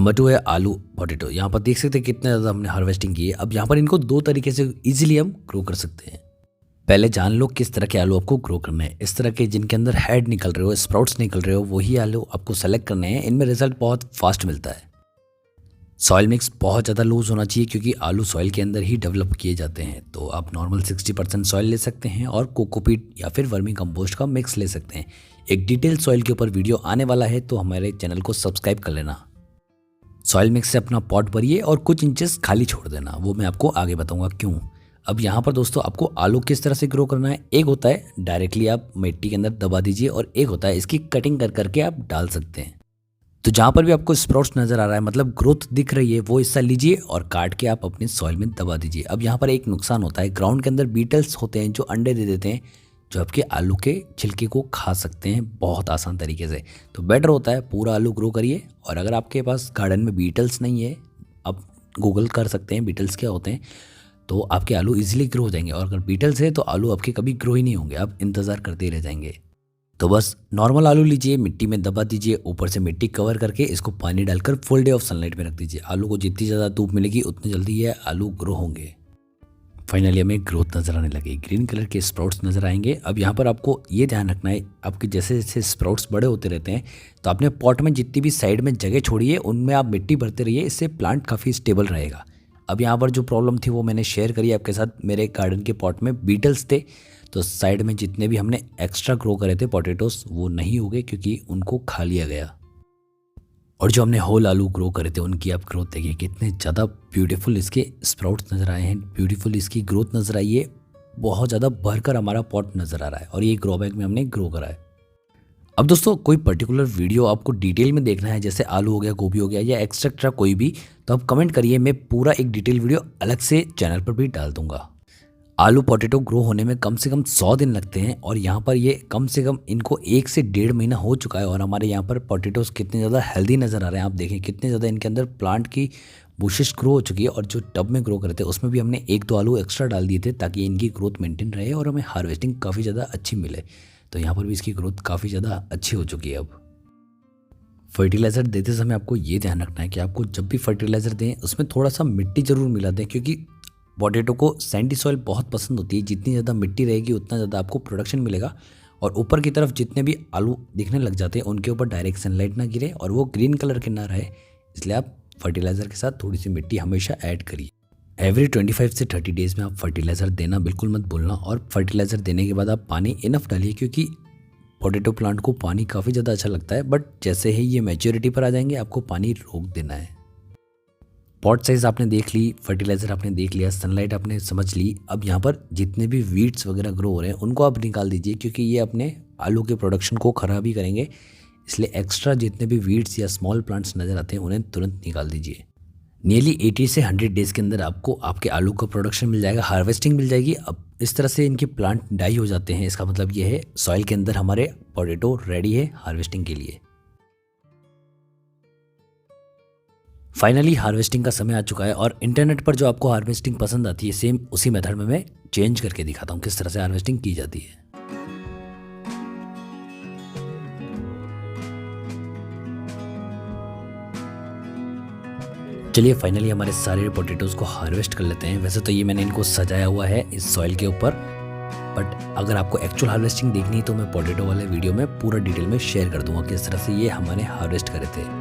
Number 2 है आलू potato. यहाँ पर देख सकते हैं कितने ज़्यादा हमने हार्वेस्टिंग की है। अब यहाँ पर इनको 2 तरीके से ईजिली हम ग्रो कर सकते हैं। पहले जान लो किस तरह के आलू आपको ग्रो करने हैं। इस तरह के जिनके अंदर हेड निकल रहे हो, स्प्राउट्स निकल रहे हो, वही आलू आपको सेलेक्ट करने हैं। इनमें रिजल्ट बहुत फास्ट मिलता है। सॉइल मिक्स बहुत ज़्यादा लूज़ होना चाहिए क्योंकि आलू सॉइल के अंदर ही डेवलप किए जाते हैं। तो आप नॉर्मल 60% सॉइल ले सकते हैं और कोकोपीट या फिर वर्मी कंपोस्ट का मिक्स ले सकते हैं। एक डिटेल सॉइल के ऊपर वीडियो आने वाला है, तो हमारे चैनल को सब्सक्राइब कर लेना। सॉइल मिक्स से अपना पॉट भरिए और कुछ इंचेस खाली छोड़ देना, वो मैं आपको आगे बताऊंगा क्यों। अब यहाँ पर दोस्तों आपको आलू किस तरह से ग्रो करना है। एक होता है डायरेक्टली आप मिट्टी के अंदर दबा दीजिए और एक होता है इसकी कटिंग कर करके आप डाल सकते हैं। तो जहाँ पर भी आपको स्प्राउट्स नज़र आ रहा है, मतलब ग्रोथ दिख रही है, वो हिस्सा लीजिए और काट के आप अपने सॉइल में दबा दीजिए। अब यहाँ पर एक नुकसान होता है, ग्राउंड के अंदर बीटल्स होते हैं जो अंडे दे देते हैं, जो आपके आलू के छिलके को खा सकते हैं बहुत आसान तरीके से। तो बेटर होता है पूरा आलू ग्रो करिए। और अगर आपके पास गार्डन में बीटल्स नहीं है, आप गूगल कर सकते हैं बीटल्स क्या होते हैं, तो आपके आलू इजीली ग्रो हो जाएंगे। और अगर बीटल्स है तो आलू आपके कभी ग्रो ही नहीं होंगे, आप इंतज़ार करते ही रह जाएंगे। तो बस नॉर्मल आलू लीजिए, मिट्टी में दबा दीजिए, ऊपर से मिट्टी कवर करके इसको पानी डालकर फुल डे ऑफ सनलाइट में रख दीजिए। आलू को जितनी ज़्यादा धूप मिलेगी उतनी जल्दी ये आलू ग्रो होंगे। फाइनली हमें ग्रोथ नज़र आने लगी, ग्रीन कलर के स्प्राउट्स नज़र आएंगे। अब यहाँ पर आपको ये ध्यान रखना है, आपके जैसे जैसे स्प्राउट्स बड़े होते रहते हैं तो आपने पॉट में जितनी भी साइड में जगह छोड़ी है उनमें आप मिट्टी भरते रहिए, इससे प्लांट काफ़ी स्टेबल रहेगा। अब यहाँ पर जो प्रॉब्लम थी वो मैंने शेयर करी आपके साथ। मेरे गार्डन के पॉट में बीटल्स थे, तो साइड में जितने भी हमने एक्स्ट्रा ग्रो करे थे पोटैटोस वो नहीं हो गए क्योंकि उनको खा लिया गया। और जो हमने होल आलू ग्रो करे थे उनकी आप ग्रोथ देखिए, कितने ज़्यादा ब्यूटीफुल इसके स्प्राउट्स नज़र आए हैं, ब्यूटीफुल इसकी ग्रोथ नज़र आई है। बहुत ज़्यादा भरकर हमारा पॉट नज़र आ रहा है और ये ग्रो बैग में हमने ग्रो करा है। अब दोस्तों कोई पर्टिकुलर वीडियो आपको डिटेल में देखना है, जैसे आलू हो गया, गोभी हो गया या एक्स्ट्रा कोई भी, तो आप कमेंट करिए, मैं पूरा एक डिटेल वीडियो अलग से चैनल पर भी डाल दूंगा। आलू पोटैटो ग्रो होने में कम से कम 100 दिन लगते हैं और यहाँ पर ये कम से कम इनको 1 से 1.5 महीना हो चुका है। और हमारे यहाँ पर पोटैटोस कितने ज़्यादा हेल्दी नज़र आ रहे हैं, आप देखें कितने ज़्यादा इनके अंदर प्लांट की बुशेस ग्रो हो चुकी है। और जो टब में ग्रो करते हैं उसमें भी हमने 1-2 आलू एक्स्ट्रा डाल दिए थे ताकि इनकी ग्रोथ मेंटेन रहे और हमें हार्वेस्टिंग काफ़ी ज़्यादा अच्छी मिले। तो यहाँ पर भी इसकी ग्रोथ काफ़ी ज़्यादा अच्छी हो चुकी है। अब फर्टिलाइज़र देते समय आपको ये ध्यान रखना है कि आपको जब भी फर्टिलाइज़र दें उसमें थोड़ा सा मिट्टी ज़रूर मिला दें, क्योंकि पोटैटो को सैंडी सॉइल बहुत पसंद होती है। जितनी ज़्यादा मिट्टी रहेगी उतना ज़्यादा आपको प्रोडक्शन मिलेगा। और ऊपर की तरफ जितने भी आलू दिखने लग जाते हैं उनके ऊपर डायरेक्ट सनलाइट ना गिरे और वो ग्रीन कलर के ना रहे, इसलिए आप फर्टिलाइज़र के साथ थोड़ी सी मिट्टी हमेशा ऐड करिए। एवरी 25 से 30 डेज़ में आप फर्टिलाइज़र देना बिल्कुल मत भूलना। और फर्टिलाइज़र देने के बाद आप पानी इनफ डालिए, क्योंकि पोटैटो प्लांट को पानी काफ़ी ज़्यादा अच्छा लगता है, बट जैसे ही ये मैच्योरिटी पर आ जाएंगे आपको पानी रोक देना है। पॉट साइज़ आपने देख ली, फर्टिलाइज़र आपने देख लिया, सनलाइट आपने समझ ली। अब यहाँ पर जितने भी वीड्स वगैरह ग्रो हो रहे हैं उनको आप निकाल दीजिए, क्योंकि ये अपने आलू के प्रोडक्शन को ख़राब ही करेंगे। इसलिए एक्स्ट्रा जितने भी वीड्स या स्मॉल प्लांट्स नज़र आते हैं उन्हें तुरंत निकाल दीजिए। नियरली 80 से 100 डेज़ के अंदर आपको आपके आलू का प्रोडक्शन मिल जाएगा, हार्वेस्टिंग मिल जाएगी। अब इस तरह से इनके प्लांट डाई हो जाते हैं, इसका मतलब ये है सॉइल के अंदर हमारे पोटैटो रेडी है हार्वेस्टिंग के लिए। फाइनली हार्वेस्टिंग का समय आ चुका है और इंटरनेट पर जो आपको हार्वेस्टिंग पसंद आती है सेम उसी मेथड में मैं चेंज करके दिखाता हूँ किस तरह से हार्वेस्टिंग की जाती है। चलिए फाइनली हमारे सारे पोटैटोज़ को हार्वेस्ट कर लेते हैं। वैसे तो ये मैंने इनको सजाया हुआ है इस सॉइल के ऊपर, बट अगर आपको एक्चुअल हार्वेस्टिंग देखनी है तो मैं पोटैटो वाले वीडियो में पूरा डिटेल में शेयर कर दूंगा किस तरह से ये हमारे हार्वेस्ट करे थे।